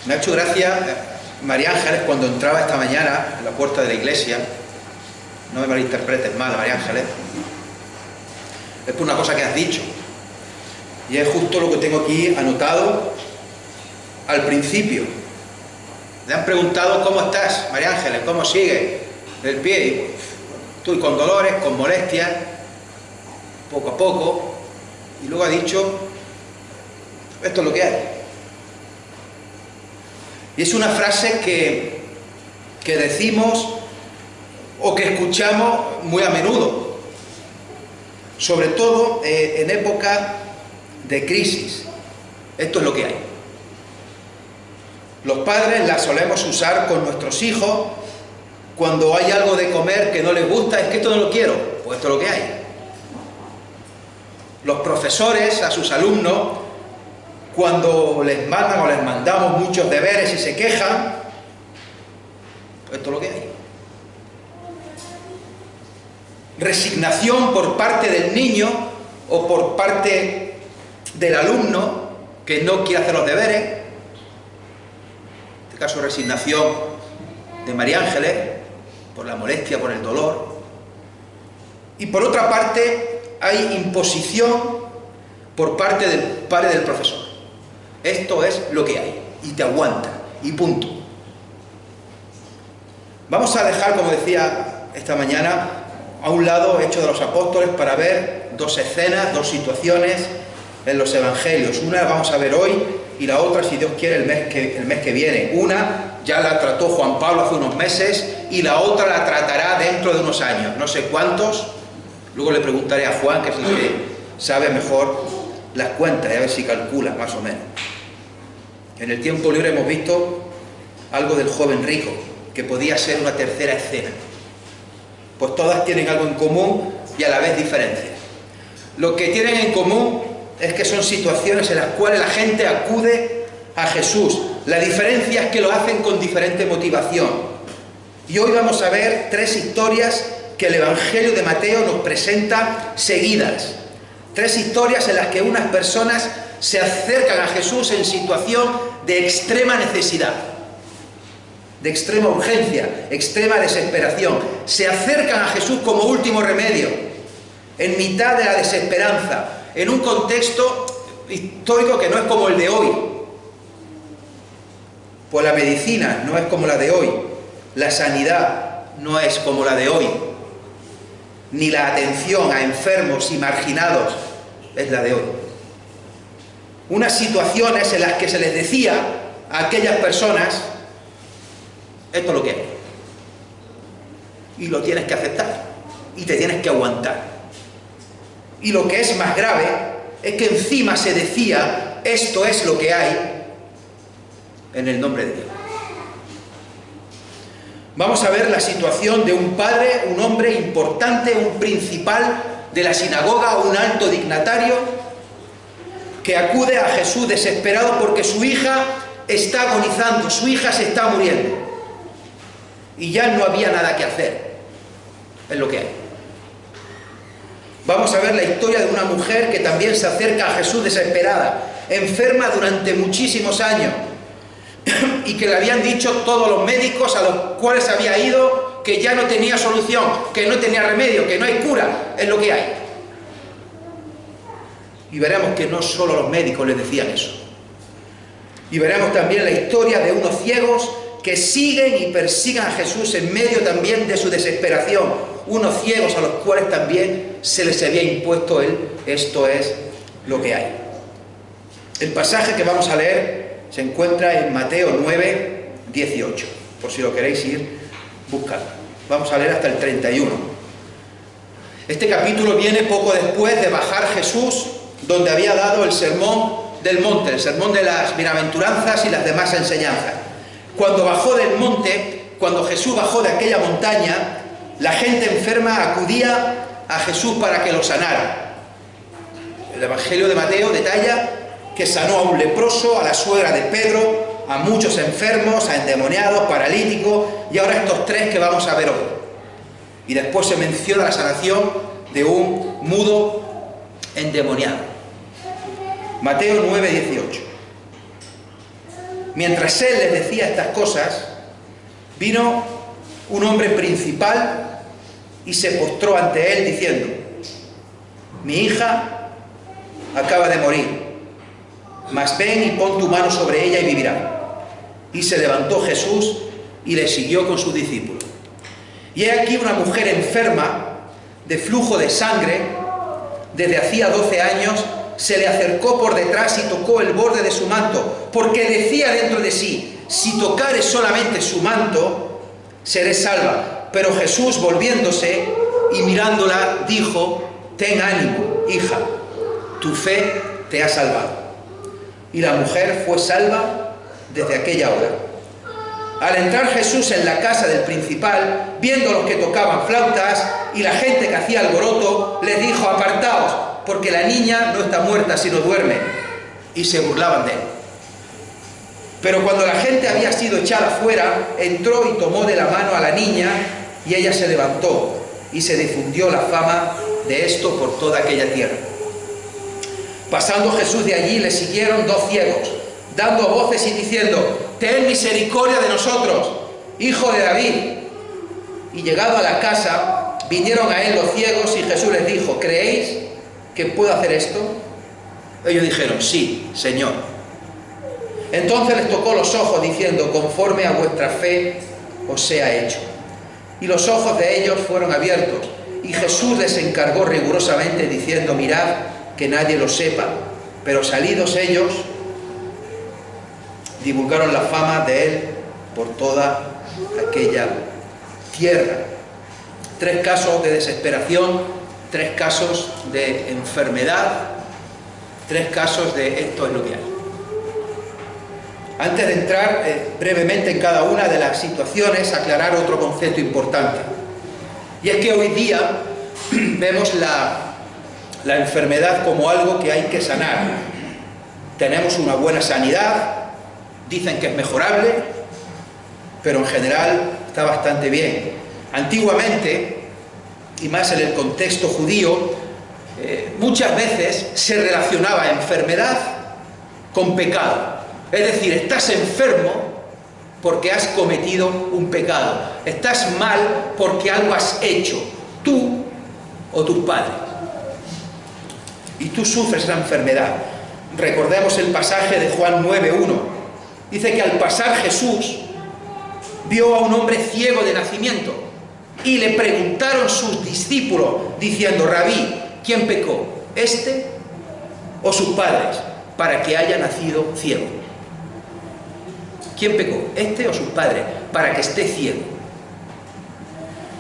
Me ha hecho gracia María Ángeles cuando entraba esta mañana en la puerta de la iglesia. No me malinterpretes mal, María Ángeles. Es por una cosa que has dicho. Y es justo lo que tengo aquí anotado al principio. Le han preguntado cómo estás, María Ángeles, cómo sigue del pie. Y estoy con dolores, con molestias, poco a poco. Y luego ha dicho, esto es lo que hay. Y es una frase que decimos o que escuchamos muy a menudo, sobre todo en época de crisis. Esto es lo que hay. Los padres la solemos usar con nuestros hijos cuando hay algo de comer que no les gusta. Es que esto no lo quiero, pues esto es lo que hay. Los profesores a sus alumnos, cuando les mandan o les mandamos muchos deberes y se quejan, pues esto es lo que hay. Resignación por parte del niño o por parte del alumno que no quiere hacer los deberes. En este caso, resignación de María Ángeles por la molestia, por el dolor. Y por otra parte, hay imposición por parte del padre del profesor. Esto es lo que hay, y te aguanta, y punto. Vamos a dejar, como decía esta mañana, a un lado Hechos de los Apóstoles para ver dos escenas, dos situaciones en los Evangelios. Una la vamos a ver hoy y la otra, si Dios quiere, el mes que viene. Una ya la trató Juan Pablo hace unos meses y la otra la tratará dentro de unos años, no sé cuántos. Luego le preguntaré a Juan, que es el que sabe mejor las cuentas, y a ver si calcula más o menos. En el tiempo libre hemos visto algo del joven rico, que podía ser una tercera escena. Pues todas tienen algo en común y a la vez diferencias. Lo que tienen en común es que son situaciones en las cuales la gente acude a Jesús. La diferencia es que lo hacen con diferente motivación. Y hoy vamos a ver tres historias que el Evangelio de Mateo nos presenta seguidas. Tres historias en las que unas personas se acercan a Jesús en situación de extrema necesidad, de extrema urgencia, extrema desesperación. Se acercan a Jesús como último remedio, en mitad de la desesperanza, en un contexto histórico que no es como el de hoy. Pues la medicina no es como la de hoy, la sanidad no es como la de hoy, ni la atención a enfermos y marginados es la de hoy. Unas situaciones en las que se les decía a aquellas personas, esto es lo que hay. Y lo tienes que aceptar. Y te tienes que aguantar. Y lo que es más grave es que encima se decía, esto es lo que hay, en el nombre de Dios. Vamos a ver la situación de un padre, un hombre importante, un principal de la sinagoga, un alto dignatario, que acude a Jesús desesperado porque su hija está agonizando, su hija se está muriendo. Y ya no había nada que hacer. Es lo que hay. Vamos a ver la historia de una mujer que también se acerca a Jesús desesperada, enferma durante muchísimos años, y que le habían dicho todos los médicos a los cuales había ido que ya no tenía solución, que no tenía remedio, que no hay cura. Es lo que hay. Y veremos que no solo los médicos les decían eso. Y veremos también la historia de unos ciegos que siguen y persiguen a Jesús en medio también de su desesperación. Unos ciegos a los cuales también se les había impuesto esto es lo que hay. El pasaje que vamos a leer se encuentra en Mateo 9, 18, por si lo queréis ir buscando. Vamos a leer hasta el 31. Este capítulo viene poco después de bajar Jesús, donde había dado el sermón del monte, el sermón de las bienaventuranzas y las demás enseñanzas. Cuando bajó del monte, cuando Jesús bajó de aquella montaña, la gente enferma acudía a Jesús para que lo sanara. El Evangelio de Mateo detalla que sanó a un leproso, a la suegra de Pedro, a muchos enfermos, a endemoniados, paralíticos, y ahora estos tres que vamos a ver hoy. Y después se menciona la sanación de un mudo endemoniado. Mateo 9, 18. Mientras él les decía estas cosas, vino un hombre principal y se postró ante él diciendo: mi hija acaba de morir, mas ven y pon tu mano sobre ella y vivirá. Y se levantó Jesús y le siguió con sus discípulos. Y he aquí una mujer enferma de flujo de sangre desde hacía 12 años, se le acercó por detrás y tocó el borde de su manto, porque decía dentro de sí: si tocare solamente su manto, seré salva. Pero Jesús, volviéndose y mirándola, dijo: ten ánimo, hija, tu fe te ha salvado. Y la mujer fue salva desde aquella hora. Al entrar Jesús en la casa del principal, viendo los que tocaban flautas y la gente que hacía alboroto, les dijo: apartaos, porque la niña no está muerta, sino duerme. Y se burlaban de él. Pero cuando la gente había sido echada fuera, entró y tomó de la mano a la niña, y ella se levantó, y se difundió la fama de esto por toda aquella tierra. Pasando Jesús de allí, le siguieron 2 ciegos, dando voces y diciendo: ten misericordia de nosotros, hijo de David. Y llegado a la casa, vinieron a él los ciegos, y Jesús les dijo: ¿creéis que puedo hacer esto? Ellos dijeron: sí, Señor. Entonces les tocó los ojos, diciendo: conforme a vuestra fe os sea hecho. Y los ojos de ellos fueron abiertos, y Jesús les encargó rigurosamente, diciendo: mirad que nadie lo sepa. Pero salidos ellos, divulgaron la fama de él por toda aquella tierra. 3 casos de desesperación, 3 casos de enfermedad, 3 casos de esto es lo que hay. Antes de entrar brevemente en cada una de las situaciones, aclarar otro concepto importante. Y es que hoy día vemos la enfermedad como algo que hay que sanar. Tenemos una buena sanidad, dicen que es mejorable, pero en general está bastante bien. Antiguamente, y más en el contexto judío, muchas veces se relacionaba enfermedad con pecado. Es decir, estás enfermo porque has cometido un pecado. Estás mal porque algo has hecho, tú o tus padres. Y tú sufres la enfermedad. Recordemos el pasaje de Juan 9:1. Dice que al pasar Jesús vio a un hombre ciego de nacimiento y le preguntaron sus discípulos diciendo: Rabí, ¿quién pecó? ¿Este o sus padres para que haya nacido ciego? ¿Quién pecó? ¿Este o sus padres para que esté ciego?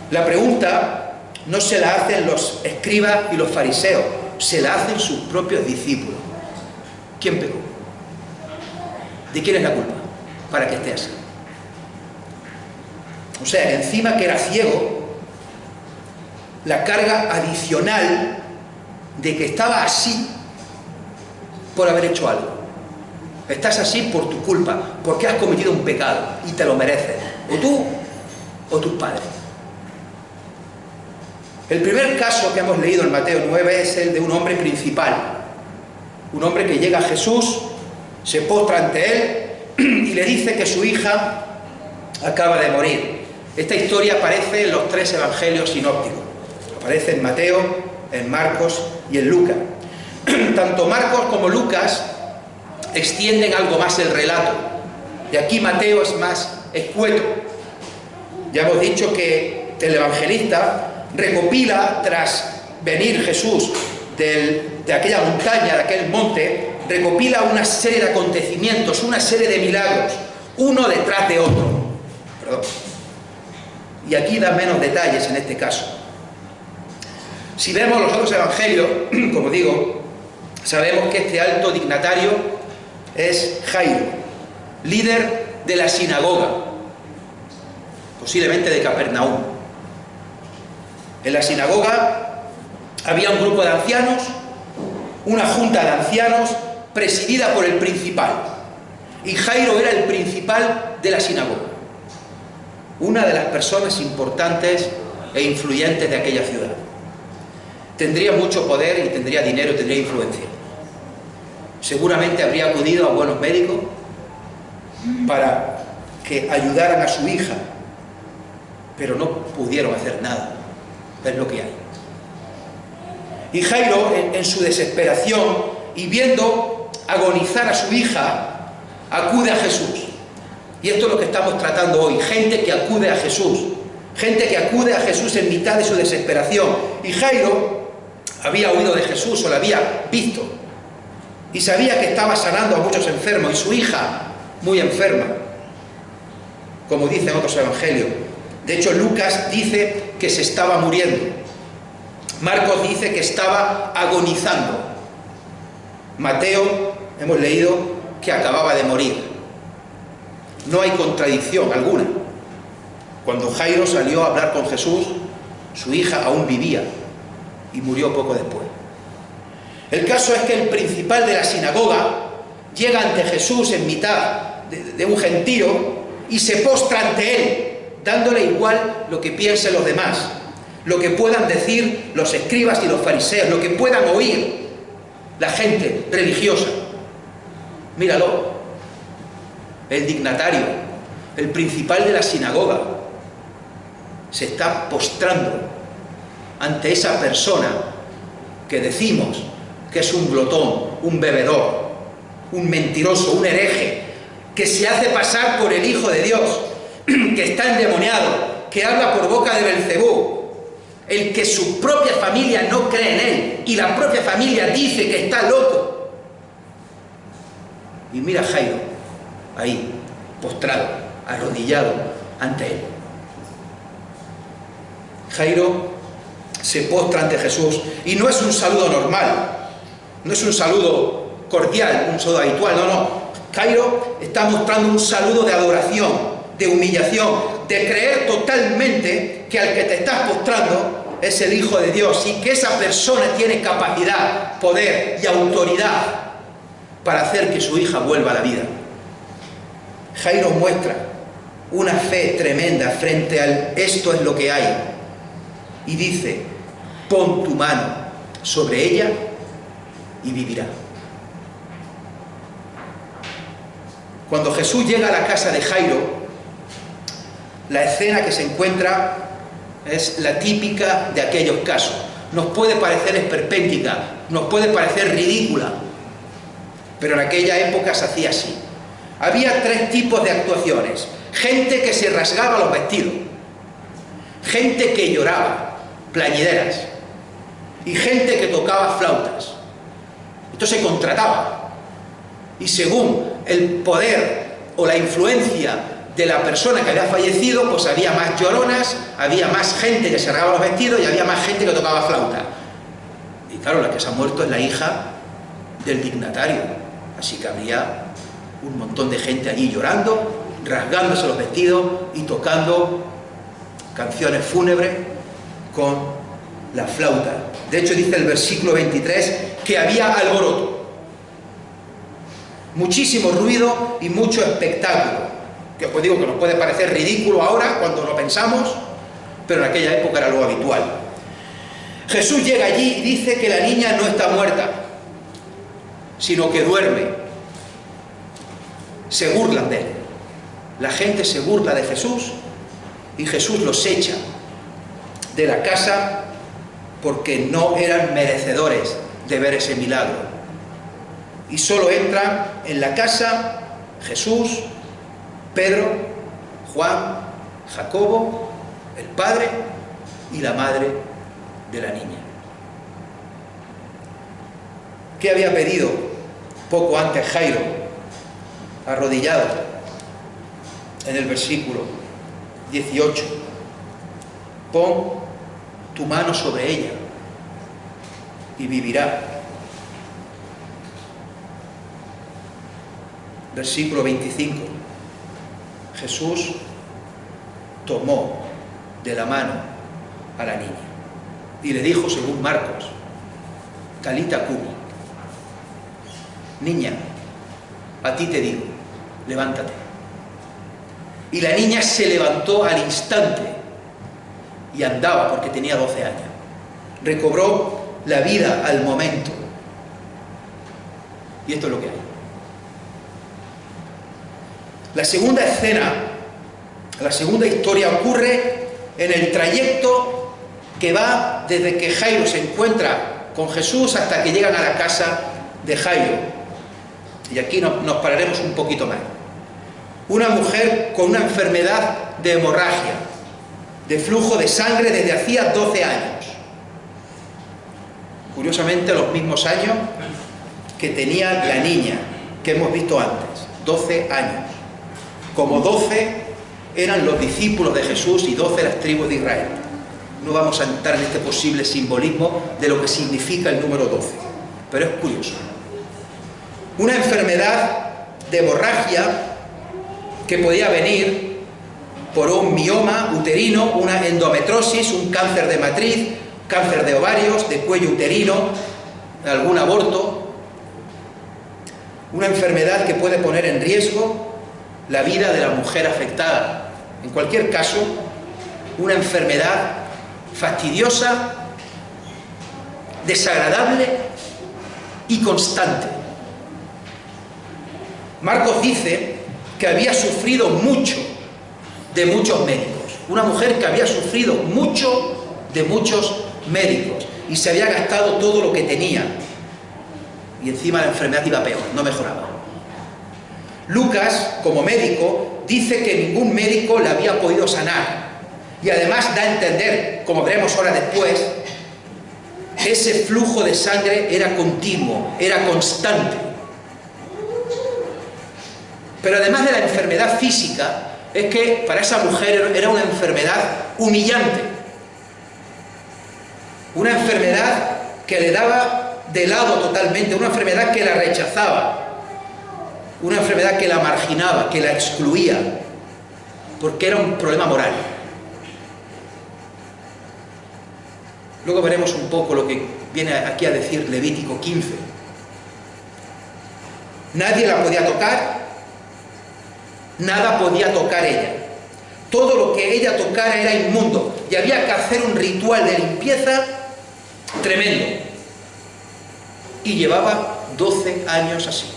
La pregunta no se la hacen los escribas y los fariseos, se la hacen sus propios discípulos. ¿Quién pecó? ¿De quién es la culpa para que esté así? O sea, encima que era ciego, la carga adicional de que estaba así por haber hecho algo. Estás así por tu culpa, porque has cometido un pecado y te lo mereces, o tú o tus padres. El primer caso que hemos leído en Mateo 9 es el de un hombre principal, un hombre que llega a Jesús, se postra ante él y le dice que su hija acaba de morir. Esta historia aparece en los 3 evangelios sinópticos, aparece en Mateo, en Marcos y en Lucas. Tanto Marcos como Lucas extienden algo más el relato, y aquí Mateo es más escueto. Ya hemos dicho que el evangelista recopila, tras venir Jesús de aquella montaña, de aquel monte, recopila una serie de acontecimientos, una serie de milagros, uno detrás de otro. Perdón. Y aquí da menos detalles en este caso. Si vemos los otros evangelios, como digo, sabemos que este alto dignatario es Jairo, líder de la sinagoga, posiblemente de Capernaum. En la sinagoga había un grupo de ancianos, una junta de ancianos presidida por el principal, y Jairo era el principal de la sinagoga, una de las personas importantes e influyentes de aquella ciudad. Tendría mucho poder y tendría dinero y tendría influencia. Seguramente habría acudido a buenos médicos para que ayudaran a su hija, pero no pudieron hacer nada. Es lo que hay. Y Jairo, en su desesperación y viendo agonizar a su hija, acude a Jesús. Y esto es lo que estamos tratando hoy, gente que acude a Jesús, gente que acude a Jesús en mitad de su desesperación. Y Jairo había oído de Jesús o lo había visto y sabía que estaba sanando a muchos enfermos y su hija muy enferma, como dicen otros evangelios. De hecho, Lucas dice que se estaba muriendo, Marcos dice que estaba agonizando, Mateo hemos leído que acababa de morir. No hay contradicción alguna. Cuando Jairo salió a hablar con Jesús, su hija aún vivía y murió poco después. El caso es que el principal de la sinagoga llega ante Jesús en mitad de un gentío y se postra ante él, dándole igual lo que piensen los demás, lo que puedan decir los escribas y los fariseos, lo que puedan oír la gente religiosa. Míralo, el dignatario, el principal de la sinagoga, se está postrando ante esa persona que decimos que es un glotón, un bebedor, un mentiroso, un hereje, que se hace pasar por el Hijo de Dios, que está endemoniado, que habla por boca de Belcebú, el que su propia familia no cree en él y la propia familia dice que está loco. Y mira a Jairo ahí, postrado, arrodillado ante él. Jairo se postra ante Jesús y no es un saludo normal, no es un saludo cordial, un saludo habitual, no. Jairo está mostrando un saludo de adoración, de humillación, de creer totalmente que al que te estás postrando es el Hijo de Dios y que esa persona tiene capacidad, poder y autoridad para hacer que su hija vuelva a la vida. Jairo muestra una fe tremenda frente al esto es lo que hay y dice: pon tu mano sobre ella y vivirá. Cuando Jesús llega a la casa de Jairo, la escena que se encuentra es la típica de aquellos casos. Nos puede parecer esperpéntica, nos puede parecer ridícula, pero en aquella época se hacía así. Había tres tipos de actuaciones: gente que se rasgaba los vestidos, gente que lloraba, plañideras, y gente que tocaba flautas. Esto se contrataba, y según el poder o la influencia de la persona que había fallecido, pues había más lloronas, había más gente que se rasgaba los vestidos y había más gente que tocaba flauta. Y claro, la que se ha muerto es la hija del dignatario, así que habría un montón de gente allí llorando, rasgándose los vestidos y tocando canciones fúnebres con la flauta. De hecho, dice el versículo 23 que había alboroto, muchísimo ruido y mucho espectáculo, que os digo que nos puede parecer ridículo ahora cuando lo pensamos, pero en aquella época era lo habitual. Jesús llega allí y dice que la niña no está muerta, sino que duerme. Se burlan de él. La gente se burla de Jesús y Jesús los echa de la casa porque no eran merecedores de ver ese milagro. Y solo entran en la casa Jesús, Pedro, Juan, Jacobo, el padre y la madre de la niña. ¿Qué había pedido poco antes Jairo, arrodillado en el versículo 18? Pon tu mano sobre ella y vivirá. Versículo 25. Jesús tomó de la mano a la niña y le dijo, según Marcos, Talita cumi, niña, a ti te digo, levántate. Y la niña se levantó al instante y andaba porque tenía 12 años. Recobró la vida al momento. Y esto es lo que hay. La segunda escena, la segunda historia ocurre en el trayecto que va desde que Jairo se encuentra con Jesús hasta que llegan a la casa de Jairo. Y aquí nos pararemos un poquito más. Una mujer con una enfermedad de hemorragia, de flujo de sangre desde hacía 12 años. Curiosamente, los mismos años que tenía la niña que hemos visto antes, 12 años. Como 12 eran los discípulos de Jesús y 12 las tribus de Israel. No vamos a entrar en este posible simbolismo de lo que significa el número 12, pero es curioso. Una enfermedad de hemorragia que podía venir por un mioma uterino, una endometriosis, un cáncer de matriz, cáncer de ovarios, de cuello uterino, algún aborto. Una enfermedad que puede poner en riesgo la vida de la mujer afectada. En cualquier caso, una enfermedad fastidiosa, desagradable y constante. Marcos dice que había sufrido mucho de muchos médicos. Una mujer que había sufrido mucho de muchos médicos y se había gastado todo lo que tenía. Y encima la enfermedad iba peor, no mejoraba. Lucas, como médico, dice que ningún médico la había podido sanar. Y además da a entender, como veremos ahora después, que ese flujo de sangre era continuo, era constante. Pero además de la enfermedad física, es que para esa mujer era una enfermedad humillante. Una enfermedad que le daba de lado totalmente, una enfermedad que la rechazaba, una enfermedad que la marginaba, que la excluía, porque era un problema moral. Luego veremos un poco lo que viene aquí a decir Levítico 15. Nadie la podía tocar, nada podía tocar ella. Todo lo que ella tocara era inmundo y había que hacer un ritual de limpieza tremendo. Y llevaba 12 años así.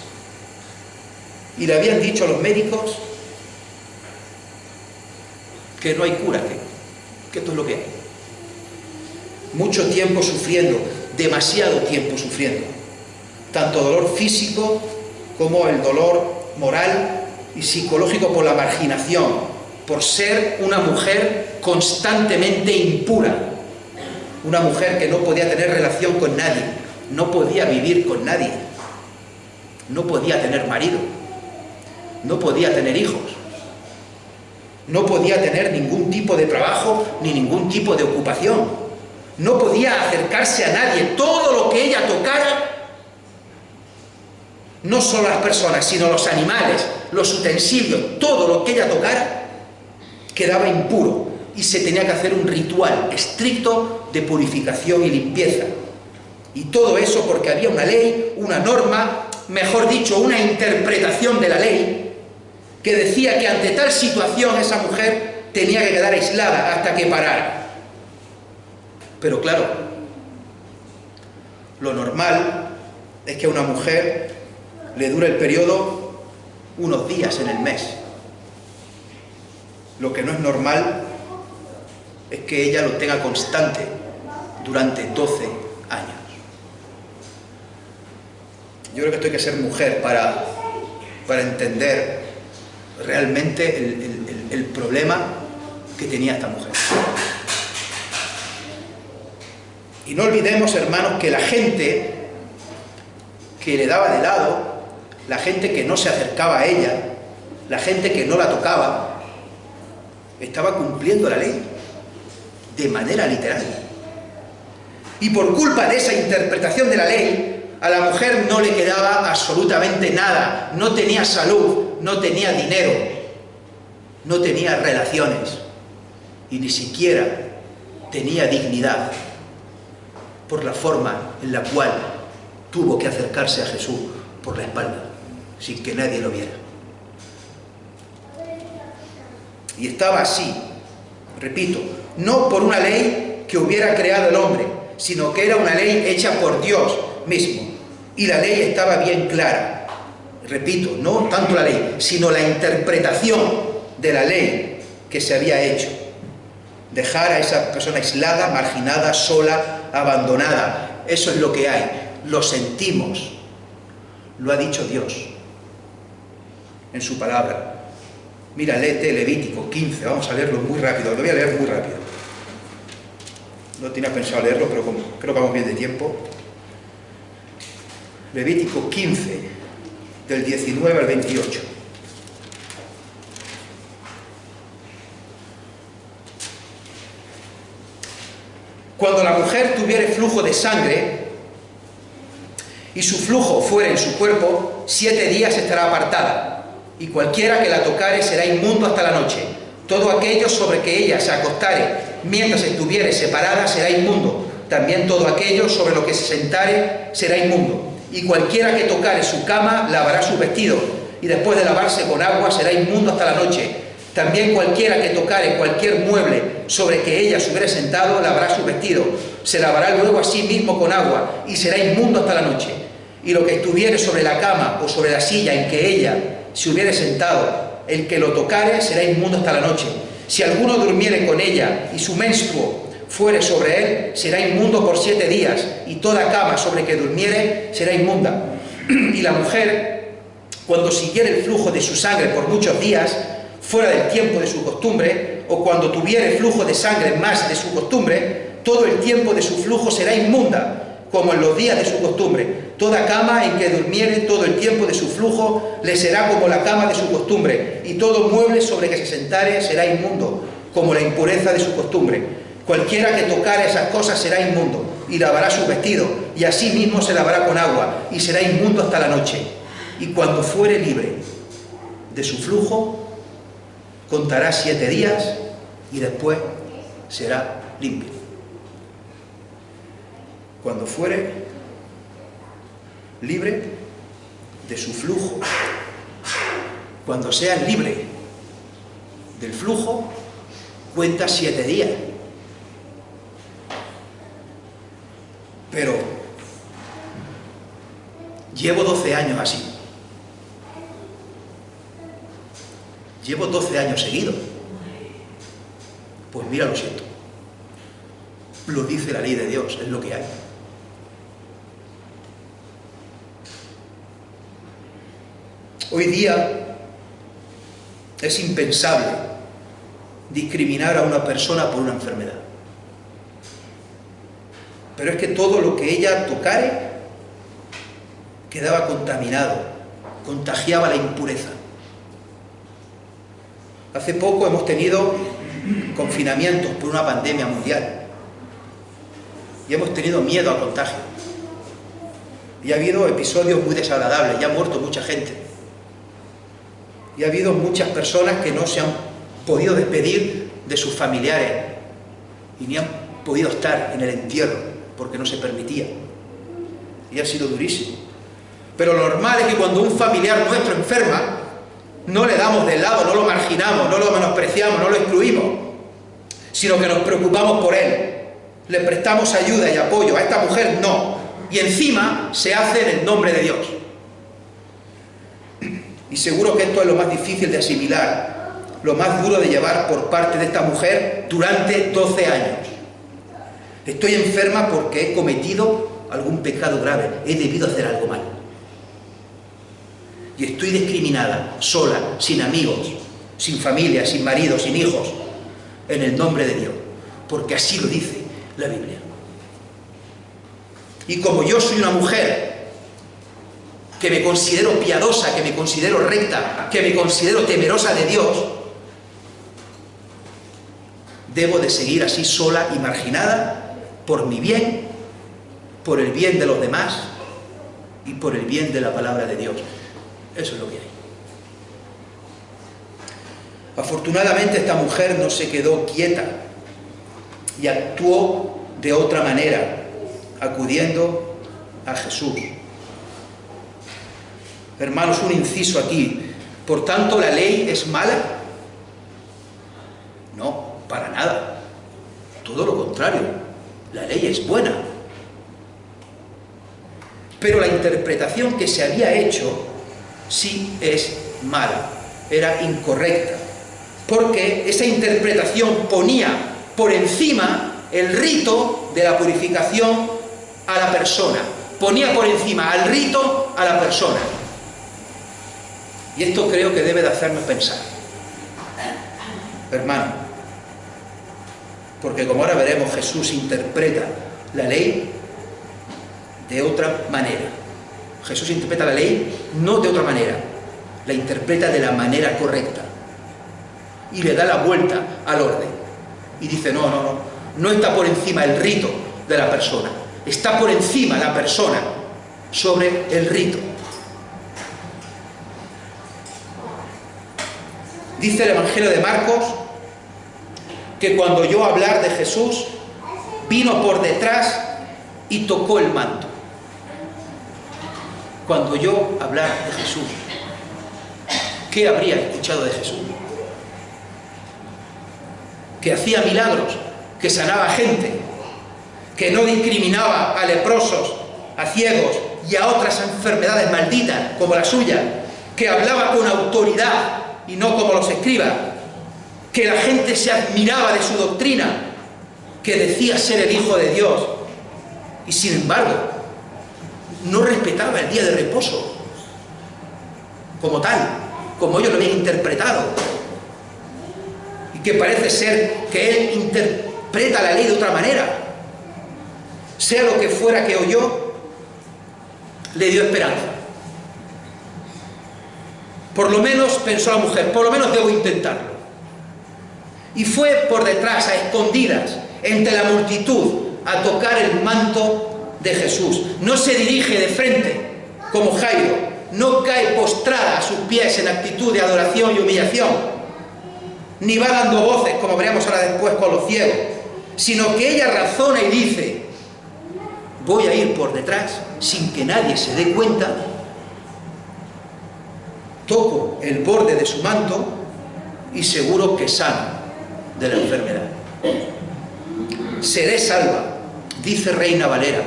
Y le habían dicho a los médicos que no hay cura, que esto es lo que hay. Mucho tiempo sufriendo, demasiado tiempo sufriendo. Tanto dolor físico como el dolor moral y psicológico por la marginación, por ser una mujer constantemente impura. Una mujer que no podía tener relación con nadie, no podía vivir con nadie, no podía tener marido, no podía tener hijos, no podía tener ningún tipo de trabajo ni ningún tipo de ocupación, no podía acercarse a nadie. Todo lo que ella tocara, no solo las personas, sino los animales, los utensilios, todo lo que ella tocara quedaba impuro y se tenía que hacer un ritual estricto de purificación y limpieza. Y todo eso porque había una ley, una norma, mejor dicho, una interpretación de la ley que decía que ante tal situación esa mujer tenía que quedar aislada hasta que parara. Pero claro, lo normal es que a una mujer le dure el periodo unos días en el mes. Lo que no es normal es que ella lo tenga constante durante 12 años. Yo creo que esto hay que ser mujer para entender realmente el problema que tenía esta mujer. Y no olvidemos, hermanos, que la gente que le daba de lado, la gente que no se acercaba a ella, la gente que no la tocaba, estaba cumpliendo la ley de manera literal. Y por culpa de esa interpretación de la ley, a la mujer no le quedaba absolutamente nada. No tenía salud, no tenía dinero, no tenía relaciones y ni siquiera tenía dignidad por la forma en la cual tuvo que acercarse a Jesús por la espalda, sin que nadie lo viera. Y estaba así, repito, no por una ley que hubiera creado el hombre, sino que era una ley hecha por Dios mismo. Y la ley estaba bien clara. repito, no tanto la ley, sino la interpretación de la ley que se había hecho. Dejar a esa persona aislada, marginada, sola, abandonada. Eso es lo que hay. Lo sentimos. Lo ha dicho Dios en su palabra. Mira, léete Levítico 15. Vamos a leerlo muy rápido. Lo voy a leer muy rápido. No tenía pensado leerlo, pero creo que vamos bien de tiempo. Levítico 15, del 19 al 28. Cuando la mujer tuviere flujo de sangre y su flujo fuere en su cuerpo, 7 días estará apartada, y cualquiera que la tocare será inmundo hasta la noche. Todo aquello sobre que ella se acostare mientras estuviere separada será inmundo. También todo aquello sobre lo que se sentare será inmundo. Y cualquiera que tocare su cama lavará su vestido, y después de lavarse con agua será inmundo hasta la noche. También cualquiera que tocare cualquier mueble sobre que ella se hubiere sentado lavará su vestido. Se lavará luego a sí mismo con agua, y será inmundo hasta la noche. Y lo que estuviere sobre la cama o sobre la silla en que ella se hubiere sentado, el que lo tocare será inmundo hasta la noche. Si alguno durmiere con ella y su menstruo fuere sobre él, será inmundo por 7 días, y toda cama sobre que durmiere será inmunda. Y la mujer, cuando siguiere el flujo de su sangre por muchos días, fuera del tiempo de su costumbre, o cuando tuviere flujo de sangre más de su costumbre, todo el tiempo de su flujo será inmunda, como en los días de su costumbre. Toda cama en que durmiere todo el tiempo de su flujo le será como la cama de su costumbre, y todo mueble sobre que se sentare será inmundo, como la impureza de su costumbre. Cualquiera que tocare esas cosas será inmundo, y lavará su vestido, y así mismo se lavará con agua, y será inmundo hasta la noche. Y cuando fuere libre de su flujo, contará 7 días, y después será limpio. Cuando fuere libre de su flujo, cuando sea libre del flujo, cuenta 7 días. Pero llevo 12 años así. Llevo 12 años seguidos. Pues mira, lo siento. Lo dice la ley de Dios, es lo que hay. Hoy día es impensable discriminar a una persona por una enfermedad. Pero es que todo lo que ella tocare quedaba contaminado, contagiaba la impureza. Hace poco hemos tenido confinamientos por una pandemia mundial y hemos tenido miedo al contagio. Y ha habido episodios muy desagradables, y ha muerto mucha gente. Y ha habido muchas personas que no se han podido despedir de sus familiares y ni han podido estar en el entierro porque no se permitía. Y ha sido durísimo. Pero lo normal es que cuando un familiar nuestro enferma, no le damos de lado, no lo marginamos, no lo menospreciamos, no lo excluimos, sino que nos preocupamos por él. Le prestamos ayuda y apoyo. A esta mujer no. Y encima se hace en el nombre de Dios. Y seguro que esto es lo más difícil de asimilar, lo más duro de llevar por parte de esta mujer durante 12 años. Estoy enferma porque he cometido algún pecado grave, he debido hacer algo mal. Y estoy discriminada, sola, sin amigos, sin familia, sin marido, sin hijos, en el nombre de Dios, porque así lo dice la Biblia. Y como yo soy una mujer que me considero piadosa, que me considero recta, que me considero temerosa de Dios, debo de seguir así sola y marginada por mi bien, por el bien de los demás y por el bien de la palabra de Dios. Eso es lo que hay. Afortunadamente esta mujer no se quedó quieta y actuó de otra manera, acudiendo a Jesús. Hermanos, un inciso aquí. Por tanto, ¿la ley es mala? No, para nada. Todo lo contrario. La ley es buena. Pero la interpretación que se había hecho sí es mala, era incorrecta, porque esa interpretación ponía por encima el rito de la purificación a la persona, ponía por encima al rito a la persona. Y esto creo que debe de hacernos pensar, hermano, porque como ahora veremos, Jesús interpreta la ley de otra manera. Jesús interpreta la ley no de otra manera, la interpreta de la manera correcta y le da la vuelta al orden y dice no está por encima el rito de la persona, está por encima la persona sobre el rito. Dice el Evangelio de Marcos que cuando oyó hablar de Jesús, vino por detrás y tocó el manto. Cuando oyó hablar de Jesús, ¿qué habría escuchado de Jesús? Que hacía milagros, que sanaba gente, que no discriminaba a leprosos, a ciegos y a otras enfermedades malditas como la suya, que hablaba con autoridad y no como los escribas, que la gente se admiraba de su doctrina, que decía ser el Hijo de Dios, y sin embargo no respetaba el día de reposo como tal, como ellos lo habían interpretado, y que parece ser que él interpreta la ley de otra manera. Sea lo que fuera que oyó, le dio esperanza. Por lo menos, pensó la mujer, por lo menos debo intentarlo. Y fue por detrás, a escondidas, entre la multitud, a tocar el manto de Jesús. No se dirige de frente, como Jairo, no cae postrada a sus pies en actitud de adoración y humillación, ni va dando voces, como veremos ahora después con los ciegos, sino que ella razona y dice: voy a ir por detrás, sin que nadie se dé cuenta, toco el borde de su manto y seguro que sano de la enfermedad. Seré salva, dice Reina Valera.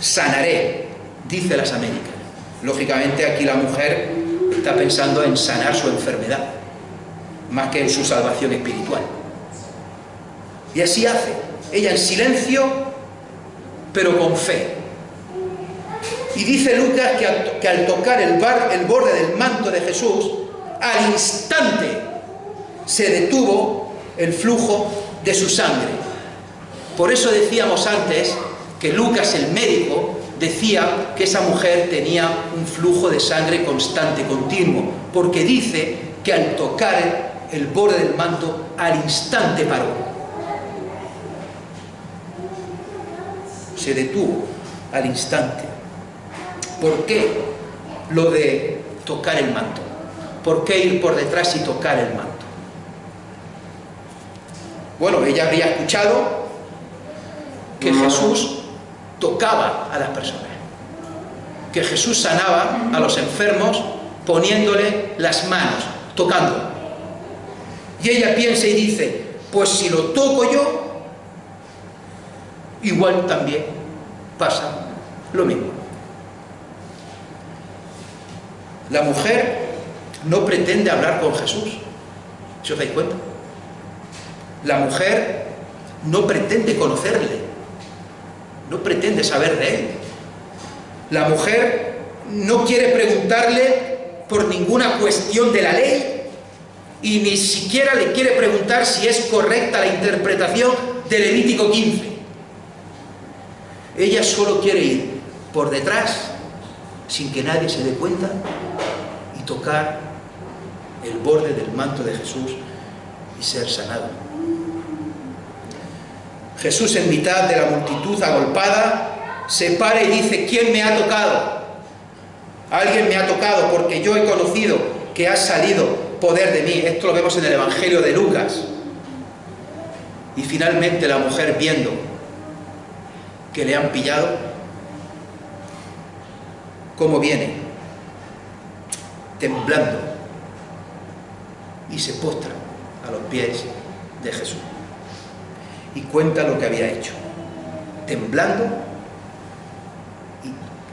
Sanaré, dice las Américas. Lógicamente aquí la mujer está pensando en sanar su enfermedad, más que en su salvación espiritual. Y así hace, ella en silencio, pero con fe. Y dice Lucas que al tocar el borde del manto de Jesús, al instante se detuvo el flujo de su sangre. Por eso decíamos antes que Lucas, el médico, decía que esa mujer tenía un flujo de sangre constante, continuo, porque dice que al tocar el borde del manto, al instante paró. Se detuvo al instante. ¿Por qué lo de tocar el manto? ¿Por qué ir por detrás y tocar el manto? Bueno, ella habría escuchado que Jesús tocaba a las personas, que Jesús sanaba a los enfermos poniéndole las manos, tocando. Y ella piensa y dice: pues si lo toco yo, igual también pasa lo mismo. La mujer no pretende hablar con Jesús, ¿se os dais cuenta? La mujer no pretende conocerle, no pretende saber de él. La mujer no quiere preguntarle por ninguna cuestión de la ley y ni siquiera le quiere preguntar si es correcta la interpretación de Levítico 15. Ella solo quiere ir por detrás, sin que nadie se dé cuenta, y tocar el borde del manto de Jesús y ser sanado. Jesús, en mitad de la multitud agolpada, se para y dice: ¿quién me ha tocado? Alguien me ha tocado, porque yo he conocido que ha salido poder de mí. Esto lo vemos en el Evangelio de Lucas. Y finalmente la mujer, viendo que le han pillado, ¿cómo viene? Temblando, y se postra a los pies de Jesús y cuenta lo que había hecho, temblando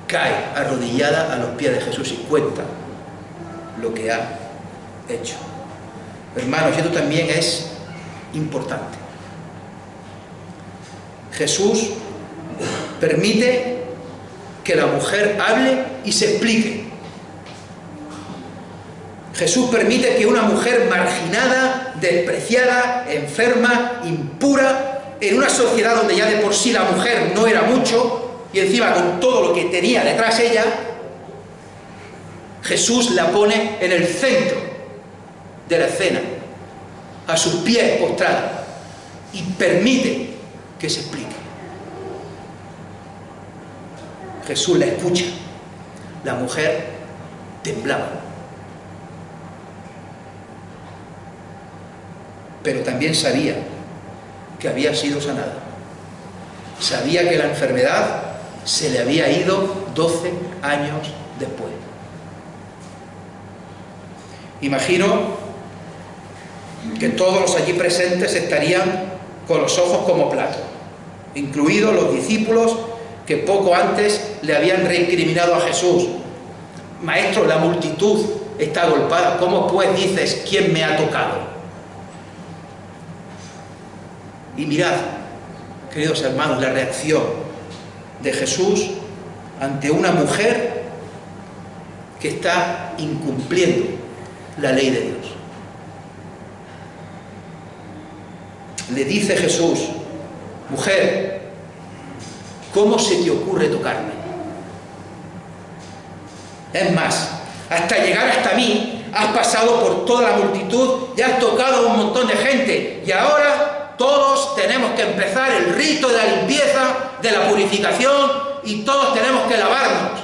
cae arrodillada a los pies de Jesús y cuenta lo que ha hecho. Hermanos, esto también es importante. Jesús permite que la mujer hable y se explique. Jesús permite que una mujer marginada, despreciada, enferma, impura, en una sociedad donde ya de por sí la mujer no era mucho, y encima con todo lo que tenía detrás ella, Jesús la pone en el centro de la escena, a sus pies postrada, y permite que se explique. Jesús la escucha. La mujer temblaba. Pero también sabía que había sido sanada. Sabía que la enfermedad se le había ido 12 años después. Imagino que todos los allí presentes estarían con los ojos como platos, incluidos los discípulos que poco antes le habían recriminado a Jesús. Maestro, la multitud está agolpada, ¿cómo pues dices quién me ha tocado? Y mirad, queridos hermanos, la reacción de Jesús ante una mujer que está incumpliendo la ley de Dios. Le dice Jesús: mujer, ¿cómo se te ocurre tocarme? Es más, hasta llegar hasta mí, has pasado por toda la multitud y has tocado a un montón de gente, y ahora todos tenemos que empezar el rito de la limpieza, de la purificación, y todos tenemos que lavarnos.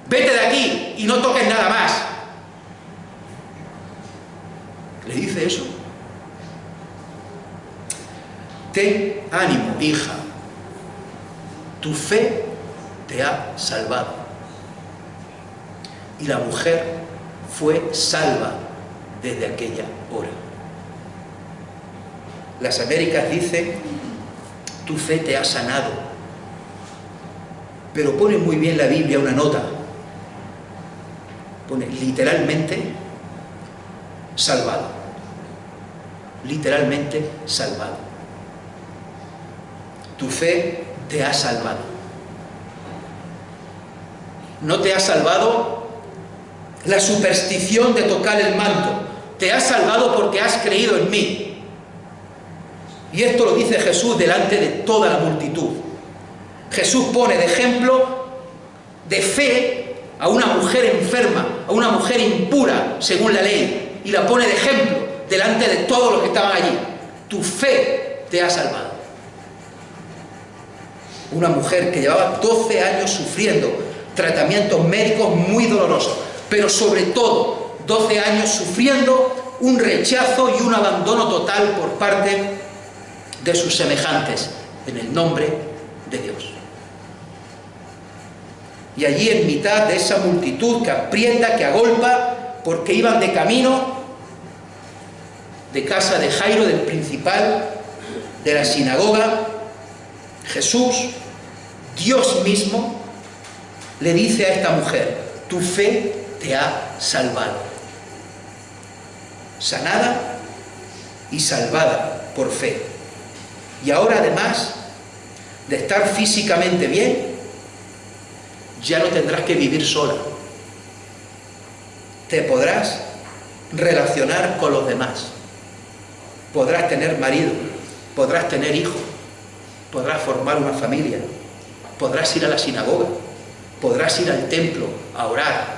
Vete de aquí y no toques nada más. ¿Le dice eso? Ten ánimo, hija, tu fe te ha salvado. Y la mujer fue salva desde aquella hora. Las Américas dice: tu fe te ha sanado. Pero pone muy bien la Biblia una nota. Pone literalmente salvado. Literalmente salvado. Tu fe te ha salvado. No te ha salvado la superstición de tocar el manto. Te ha salvado porque has creído en mí. Y esto lo dice Jesús delante de toda la multitud. Jesús pone de ejemplo de fe a una mujer enferma, a una mujer impura según la ley, y la pone de ejemplo delante de todos los que estaban allí. Tu fe te ha salvado. Una mujer que llevaba 12 años sufriendo tratamientos médicos muy dolorosos, pero sobre todo 12 años sufriendo un rechazo y un abandono total por parte de sus semejantes, en el nombre de Dios. Y allí, en mitad de esa multitud que aprieta, que agolpa, porque iban de camino de casa de Jairo, del principal de la sinagoga, Jesús, Dios mismo, le dice a esta mujer: tu fe te ha salvado. Sanada y salvada por fe. Y ahora, además de estar físicamente bien, ya no tendrás que vivir sola. Te podrás relacionar con los demás. Podrás tener marido, podrás tener hijos, podrás formar una familia, podrás ir a la sinagoga, podrás ir al templo a orar,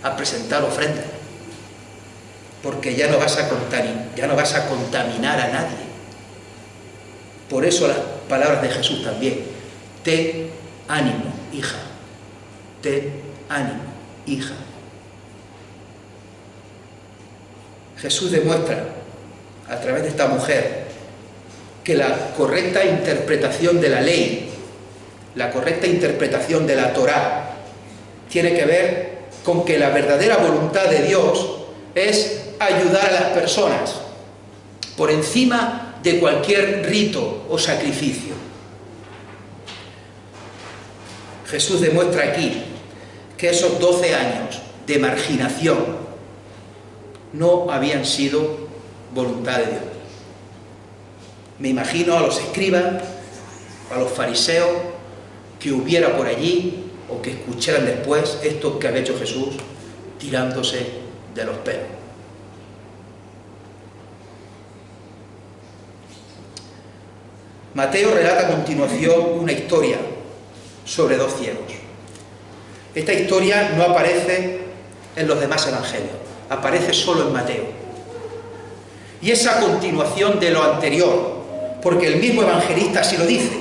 a presentar ofrendas, porque ya no vas a contaminar a nadie. Por eso las palabras de Jesús también: ten ánimo, hija, ten ánimo, hija. Jesús demuestra a través de esta mujer que la correcta interpretación de la ley, la correcta interpretación de la Torá, tiene que ver con que la verdadera voluntad de Dios es ayudar a las personas por encima de cualquier rito o sacrificio. Jesús demuestra aquí que esos 12 años de marginación no habían sido voluntad de Dios. Me imagino a los escribas, a los fariseos, que hubiera por allí, o que escucharan después esto que había hecho Jesús, tirándose de los pelos. Mateo relata a continuación una historia sobre dos ciegos. Esta historia no aparece en los demás evangelios, aparece solo en Mateo. Y es a continuación de lo anterior, porque el mismo evangelista así lo dice.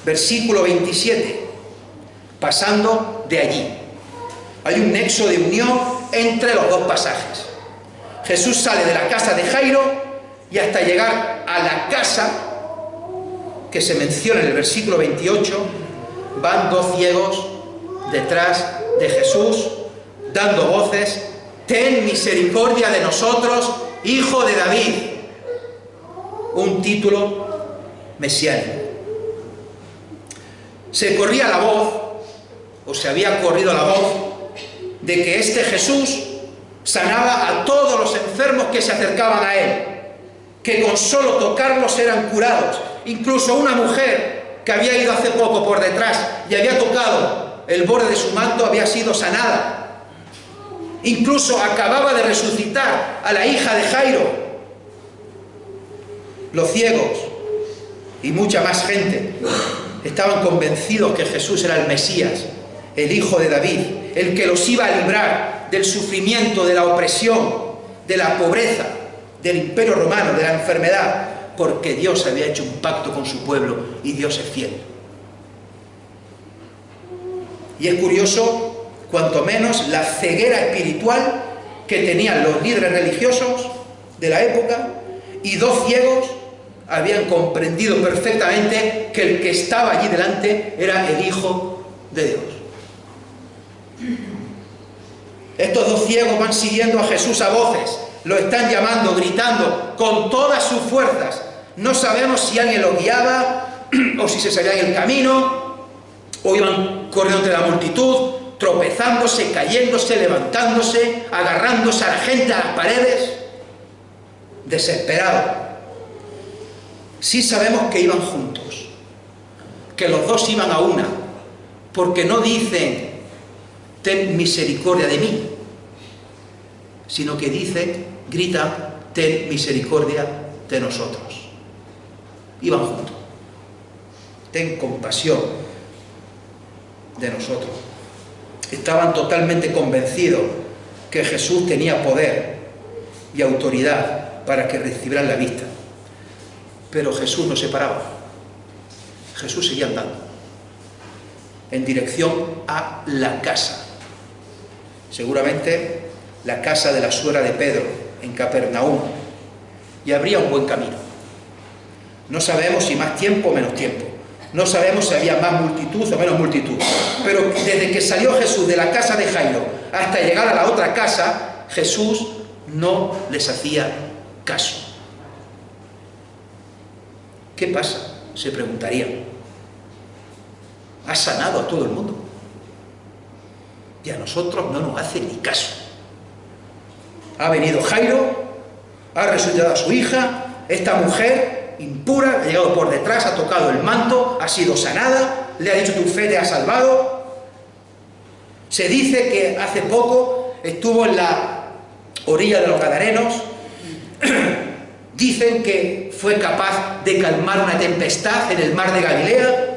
Versículo 27, pasando de allí. Hay un nexo de unión entre los dos pasajes. Jesús sale de la casa de Jairo y hasta llegar a la casa que se menciona en el versículo 28, van dos ciegos detrás de Jesús, dando voces: «Ten misericordia de nosotros, Hijo de David». Un título mesiánico. Se corría la voz, o se había corrido la voz, de que este Jesús sanaba a todos los enfermos que se acercaban a él, que con solo tocarlos eran curados. Incluso una mujer que había ido hace poco por detrás y había tocado el borde de su manto había sido sanada. Incluso acababa de resucitar a la hija de Jairo. Los ciegos y mucha más gente estaban convencidos que Jesús era el Mesías, el Hijo de David, el que los iba a librar del sufrimiento, de la opresión, de la pobreza, del imperio romano, de la enfermedad, porque Dios había hecho un pacto con su pueblo y Dios es fiel. Y es curioso, cuanto menos, la ceguera espiritual que tenían los líderes religiosos de la época, y dos ciegos habían comprendido perfectamente que el que estaba allí delante era el Hijo de Dios. Estos dos ciegos van siguiendo a Jesús a voces, lo están llamando, gritando con todas sus fuerzas. No sabemos si alguien lo guiaba o si se salía en el camino, o iban corriendo entre la multitud, tropezándose, cayéndose, levantándose, agarrándose a la gente, a las paredes, desesperados. Sí sabemos que iban juntos, que los dos iban a una, porque no dicen «ten misericordia de mí», sino que dicen, gritan «ten misericordia de nosotros». Iban juntos. «Ten compasión de nosotros». Estaban totalmente convencidos que Jesús tenía poder y autoridad para que recibieran la vista. Pero Jesús no se paraba. Jesús seguía andando en dirección a la casa. Seguramente la casa de la suegra de Pedro, en Capernaum. Y habría un buen camino. No sabemos si más tiempo o menos tiempo. No sabemos si había más multitud o menos multitud. Pero desde que salió Jesús de la casa de Jairo hasta llegar a la otra casa, Jesús no les hacía caso. ¿Qué pasa?, se preguntarían. Ha sanado a todo el mundo y a nosotros no nos hace ni caso. Ha venido Jairo, ha resucitado a su hija, esta mujer impura ha llegado por detrás, ha tocado el manto, ha sido sanada, le ha dicho tu fe te ha salvado. Se dice que hace poco estuvo en la orilla de los Gadarenos. Dicen que fue capaz de calmar una tempestad en el mar de Galilea,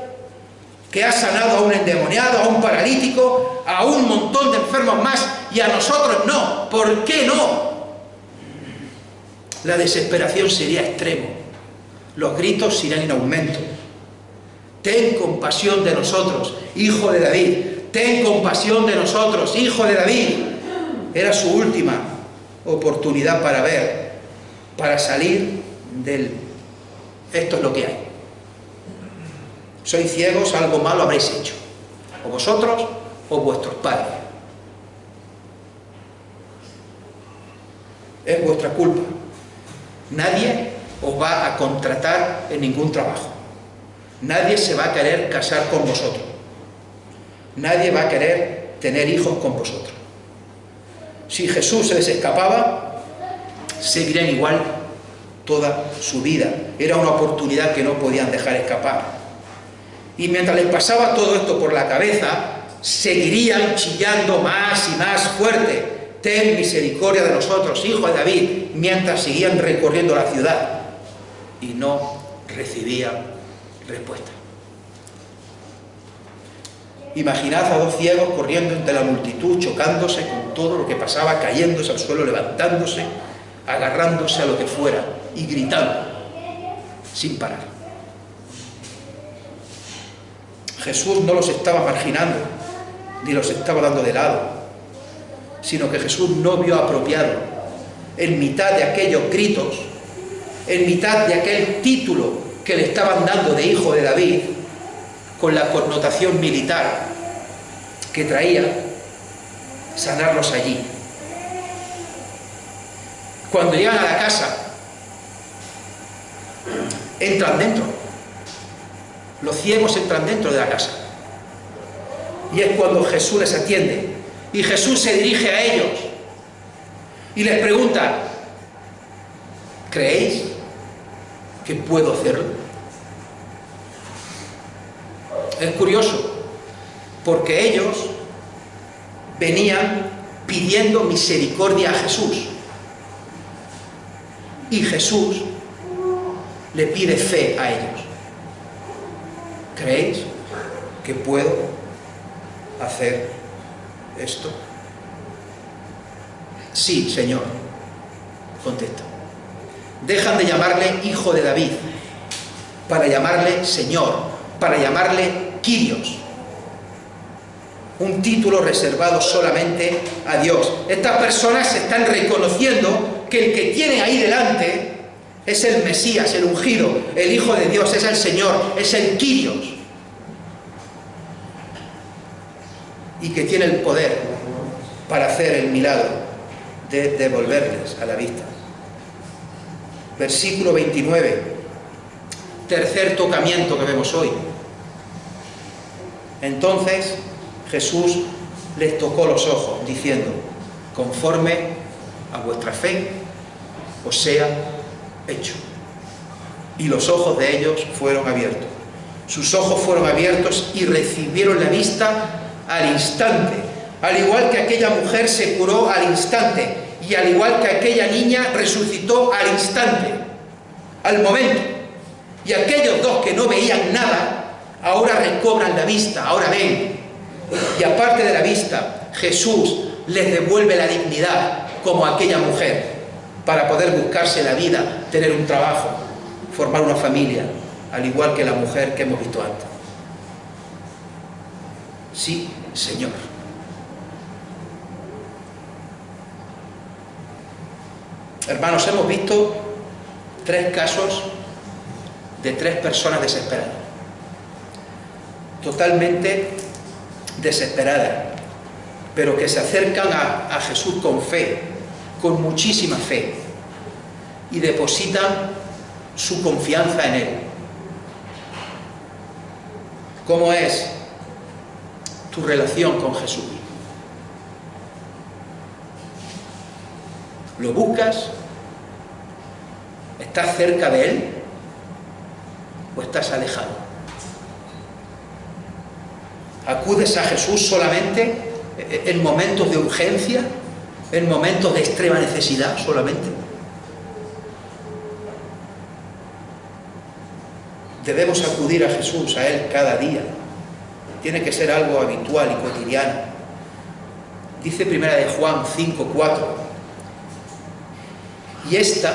que ha sanado a un endemoniado, a un paralítico, a un montón de enfermos más, y a nosotros no. ¿Por qué no? La desesperación sería extremo, los gritos irían en aumento. Ten compasión de nosotros, Hijo de David. Ten compasión de nosotros, Hijo de David. Era su última oportunidad para ver, para salir del esto es lo que hay. Sois ciegos, algo malo habréis hecho, o vosotros o vuestros padres. Es vuestra culpa. Nadie os va a contratar en ningún trabajo. Nadie se va a querer casar con vosotros. nadie va a querer tener hijos con vosotros. Si Jesús se les escapaba, seguirían igual toda su vida. Era una oportunidad que no podían dejar escapar. Y mientras les pasaba todo esto por la cabeza, seguirían chillando más y más fuerte: ten misericordia de nosotros, hijo de David, mientras seguían recorriendo la ciudad y no recibían respuesta. Imaginad a dos ciegos corriendo entre la multitud, chocándose con todo lo que pasaba, cayéndose al suelo, levantándose, agarrándose a lo que fuera y gritando sin parar. Jesús no los estaba marginando ni los estaba dando de lado, sino que Jesús no vio apropiado, en mitad de aquellos gritos, en mitad de aquel título que le estaban dando de hijo de David, con la connotación militar que traía, sanarlos allí. Cuando llegan a la casa, entran dentro. Los ciegos entran dentro de la casa. Y es cuando Jesús les atiende. Y Jesús se dirige a ellos y les pregunta: ¿creéis que puedo hacerlo? Es curioso, porque ellos venían pidiendo misericordia a Jesús. Y Jesús le pide fe a ellos. ¿Creéis que puedo hacer esto? Sí, Señor, contesta. Dejan de llamarle hijo de David para llamarle Señor, para llamarle Kyrios, un título reservado solamente a Dios. Estas personas están reconociendo que el que tienen ahí delante es el Mesías, el ungido, el Hijo de Dios, es el Señor, es el Kyrios, y que tiene el poder para hacer el milagro de devolverles a la vista. Versículo 29, tercer tocamiento que vemos hoy. Entonces Jesús les tocó los ojos, diciendo: conforme a vuestra fe os sea hecho. Y los ojos de ellos fueron abiertos. Sus ojos fueron abiertos y recibieron la vista al instante. Al igual que aquella mujer se curó al instante, y al igual que aquella niña resucitó al instante, al momento. Y aquellos dos que no veían nada, ahora recobran la vista, ahora ven. Y aparte de la vista, Jesús les devuelve la dignidad, como a aquella mujer, para poder buscarse la vida, tener un trabajo, formar una familia, al igual que la mujer que hemos visto antes. Sí, Señor. Hermanos, hemos visto tres casos de tres personas desesperadas, totalmente desesperadas, pero que se acercan a Jesús con fe, con muchísima fe, y depositan su confianza en Él. ¿Cómo es tu relación con Jesús? ¿Lo buscas? ¿Estás cerca de Él? ¿O estás alejado? ¿Acudes a Jesús solamente en momentos de urgencia? ¿En momentos de extrema necesidad solamente? Debemos acudir a Jesús, a Él, cada día. Tiene que ser algo habitual y cotidiano. Dice primera de Juan 5:4. Y esta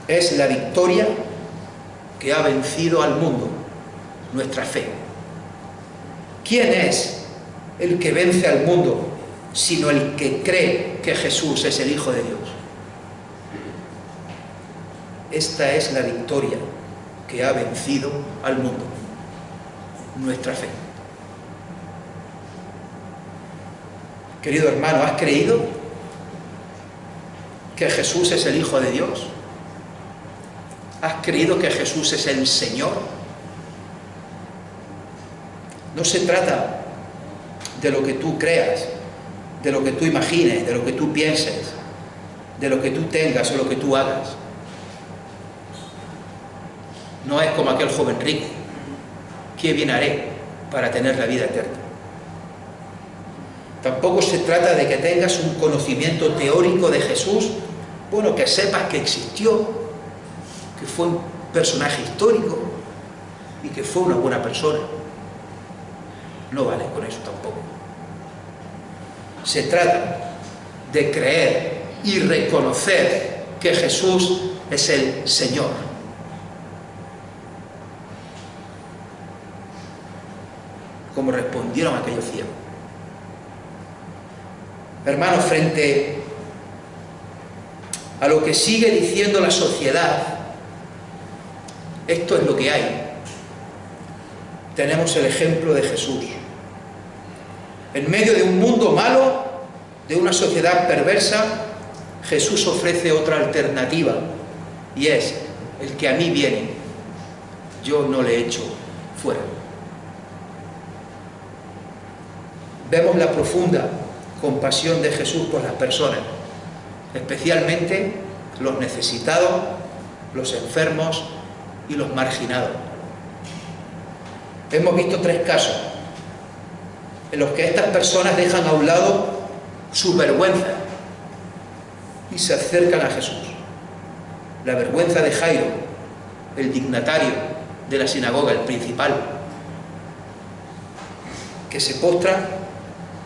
es la victoria que ha vencido al mundo, nuestra fe. ¿Quién es el que vence al mundo sino el que cree que Jesús es el Hijo de Dios? Esta es la victoria que ha vencido al mundo, nuestra fe. Querido hermano, ¿has creído que Jesús es el Hijo de Dios? ¿Has creído que Jesús es el Señor? No se trata de lo que tú creas, de lo que tú imagines, de lo que tú pienses, de lo que tú tengas o lo que tú hagas. No es como aquel joven rico. ¿Qué bien haré para tener la vida eterna? Tampoco se trata de que tengas un conocimiento teórico de Jesús, bueno, que sepas que existió, que fue un personaje histórico y que fue una buena persona. No vale con eso tampoco. Se trata de creer y reconocer que Jesús es el Señor. Como respondieron aquellos ciegos. Hermanos, frente a lo que sigue diciendo la sociedad, esto es lo que hay. Tenemos el ejemplo de Jesús. En medio de un mundo malo, de una sociedad perversa, Jesús ofrece otra alternativa, y es: el que a mí viene, yo no le echo fuera. Vemos la profunda compasión de Jesús por las personas, especialmente los necesitados, los enfermos y los marginados. Hemos visto 3 casos en los que estas personas dejan a un lado su vergüenza y se acercan a Jesús. La vergüenza de Jairo, el dignatario de la sinagoga, el principal, que se postra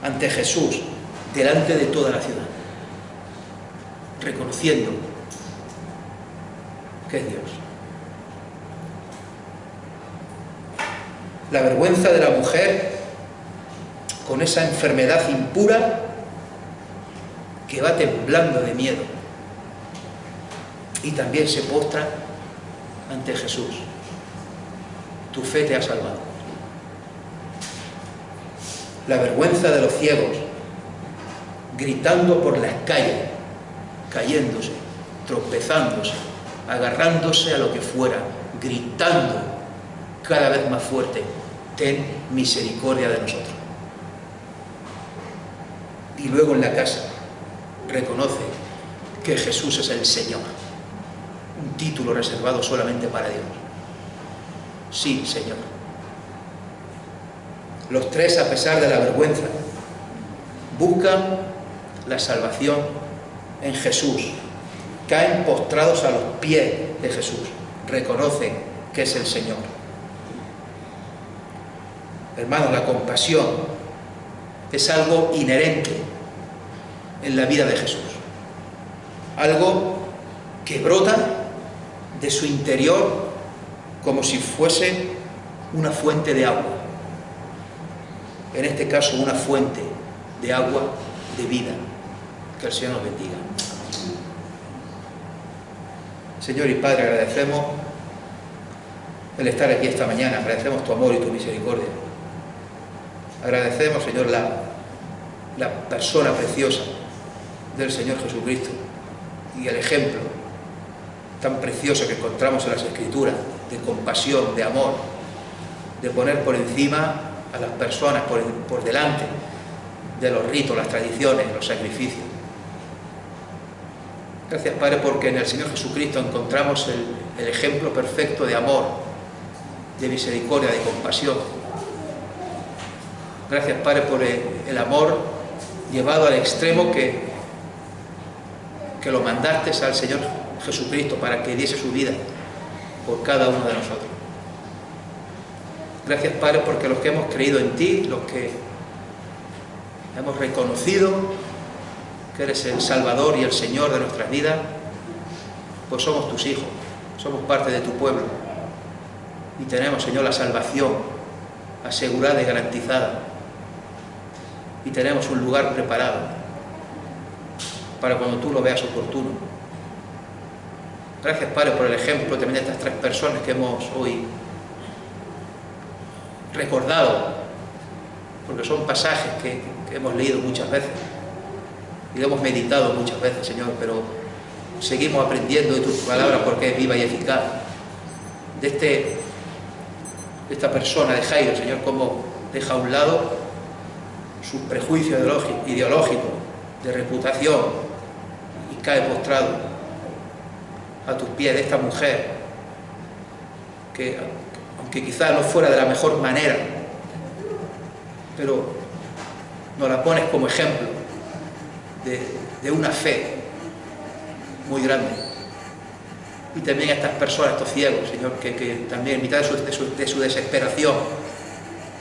ante Jesús delante de toda la ciudad, reconociendo que es Dios. La vergüenza de la mujer con esa enfermedad impura que va temblando de miedo y también se postra ante Jesús. Tu fe te ha salvado. La vergüenza de los ciegos, gritando por las calles, cayéndose, tropezándose, agarrándose a lo que fuera, gritando cada vez más fuerte: ten misericordia de nosotros. Y luego en la casa reconoce que Jesús es el Señor, un título reservado solamente para Dios. Sí, Señor. Los 3, a pesar de la vergüenza, buscan la salvación en Jesús. Caen postrados a los pies de Jesús. Reconocen que es el Señor. Hermanos, la compasión es algo inherente en la vida de Jesús. Algo que brota de su interior como si fuese una fuente de agua. En este caso, una fuente de agua de vida. Que el Señor nos bendiga. Señor y Padre, agradecemos el estar aquí esta mañana, agradecemos tu amor y tu misericordia. Agradecemos, Señor, la persona preciosa del Señor Jesucristo y el ejemplo tan precioso que encontramos en las Escrituras, de compasión, de amor, de poner por encima a las personas, por delante de los ritos, las tradiciones, los sacrificios. Gracias, Padre, porque en el Señor Jesucristo encontramos el ejemplo perfecto de amor, de misericordia, de compasión. Gracias, Padre, por el amor llevado al extremo que lo mandaste al Señor Jesucristo para que diese su vida por cada uno de nosotros. Gracias, Padre, porque los que hemos creído en ti, los que hemos reconocido que eres el Salvador y el Señor de nuestras vidas, pues somos tus hijos, somos parte de tu pueblo y tenemos, Señor, la salvación asegurada y garantizada, y tenemos un lugar preparado para cuando tú lo veas oportuno. Gracias, Padre, por el ejemplo también de estas 3 personas que hemos hoy recordado, porque son pasajes que hemos leído muchas veces y lo hemos meditado muchas veces, Señor, pero seguimos aprendiendo de tu palabra porque es viva y eficaz. De esta persona de Jairo, Señor, cómo deja a un lado sus prejuicios ideológicos, de reputación, y cae postrado a tus pies de esta mujer, que aunque quizás no fuera de la mejor manera, pero nos la pones como ejemplo de una fe muy grande. Y también a estas personas, estos ciegos, Señor, que también en mitad de su desesperación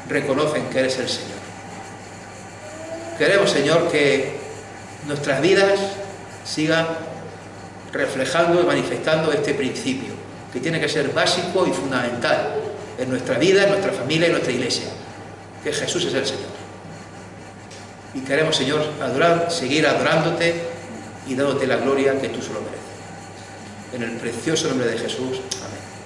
reconocen que eres el Señor. Queremos, Señor, que nuestras vidas sigan reflejando y manifestando este principio, que tiene que ser básico y fundamental en nuestra vida, en nuestra familia y en nuestra iglesia, que Jesús es el Señor. Y queremos, Señor, seguir adorándote y dándote la gloria que tú solo mereces. En el precioso nombre de Jesús. Amén.